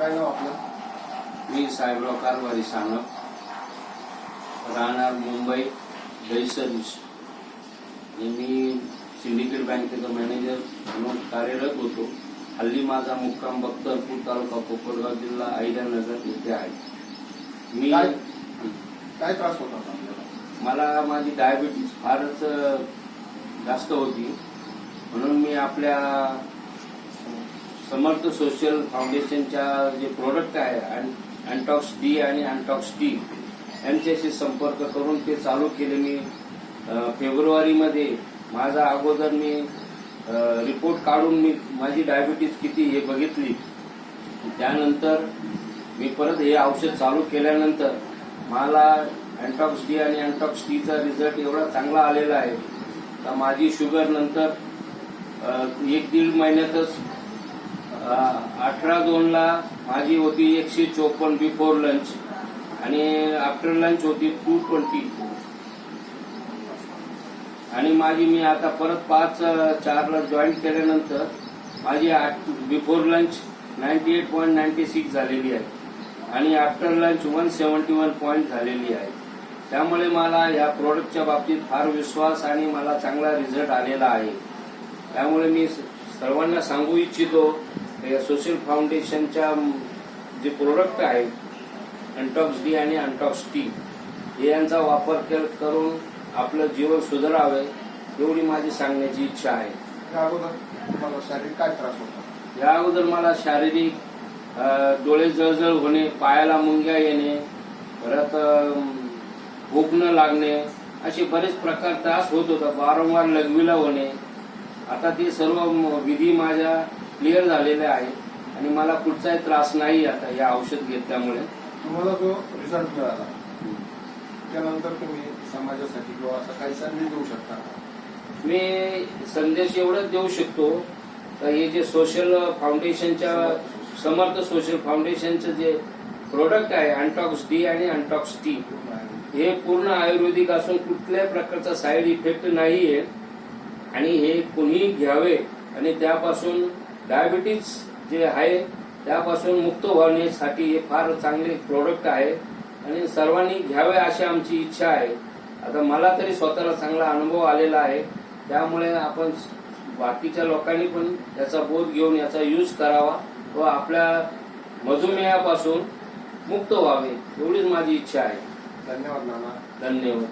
काय नाव आपलं? मी साहेबराव कारभारी सानप, राहणार मुंबई दहिसर. मी सिंडिकेट बँकेचा मॅनेजर म्हणून कार्यरत होतो. हल्ली माझा मुक्काम बख्तरपूर तालुका कोपरगाव जिल्हा अहिल्यानगर येथे आहे. मी काय त्रास होता आपल्याला? मला माझी डायबिटीज फारच जास्त होती, म्हणून मी आपल्या समर्थ सोशल फाउंडेशनच्या जे प्रोडक्ट आहे अँटॉक्स डी आणि अँटॉक्स टी यांच्याशी संपर्क करून ते चालू केले. मी फेब्रुवारीमध्ये माझा अगोदर मी रिपोर्ट काढून मी माझी डायबिटीज किती हे बघितली. त्यानंतर मी परत हे औषध चालू केल्यानंतर मला अँटॉक्स डी आणि अँटॉक्स टीचा रिझल्ट एवढा चांगला आलेला आहे का माझी शुगर नंतर 1-1.5 महिन्यातच 18/2 माझी होती 154 बिफोर लंच आणि आफ्टर लंच होती 220 आणि मी आता परत 5/4 जॉईन केल्यानंतर माझी बिफोर लंच 98.96 झालेली आहे आणि आफ्टर लंच 171 पॉईंट झालेली आहे. त्यामुळे मला या प्रोडक्टच्या बाबतीत फार विश्वास आणि मला चांगला रिझल्ट आलेला आहे. त्यामुळे मी सर्वांना सांगू इच्छितो या सोशल फाउंडेशनच्या जे प्रोडक्ट आहेत अँटॉक्स डी आणि अँटॉक्स टी यांचा वापर करून आपलं जीवन सुधारावे एवढी माझी सांगण्याची इच्छा आहे. या अगोदर तुम्हाला शारीरिक काय त्रास होता? या अगोदर मला शारीरिक डोळे जळजळ होणे, पायाला मुंग्या येणे, परत भूक न लागणे असे बरेच प्रकार त्रास होत होता. वारंवार लघवीला होणे. आता ते सर्व विधी माझ्या क्लिअर झालेल्या आहे आणि मला कुठचाही त्रास नाही आता या औषध घेतल्यामुळे. तुम्हाला जो रिझल्ट मिळाला त्यानंतर तुम्ही समाजासाठी किंवा असा काही संदेश देऊ शकता? मी संदेश एवढाच देऊ शकतो तर हे जे सोशल फाउंडेशनच्या समर्थ सोशल फाउंडेशनचं जे प्रोडक्ट आहे अँटॉक्स डी आणि अँटॉक्स टी हे पूर्ण आयुर्वेदिक असून कुठल्याही प्रकारचा साईड इफेक्ट नाहीये आणि हे कुणीही घ्यावे आणि त्यापासून डायबिटीज जे आहे त्यापासून मुक्त होण्यासाठी हे फार चांगले प्रोडक्ट आहे आणि सर्वांनी घ्यावे अशी आमची इच्छा आहे. आता मला तरी स्वतःला चांगला अनुभव आलेला आहे. त्यामुळे आपण बाकीच्या लोकांनी पण याचा बोध घेऊन याचा यूज करावा व आपल्या मधुमेहापासून मुक्त व्हावे एवढीच माझी इच्छा आहे. धन्यवाद नाना. धन्यवाद.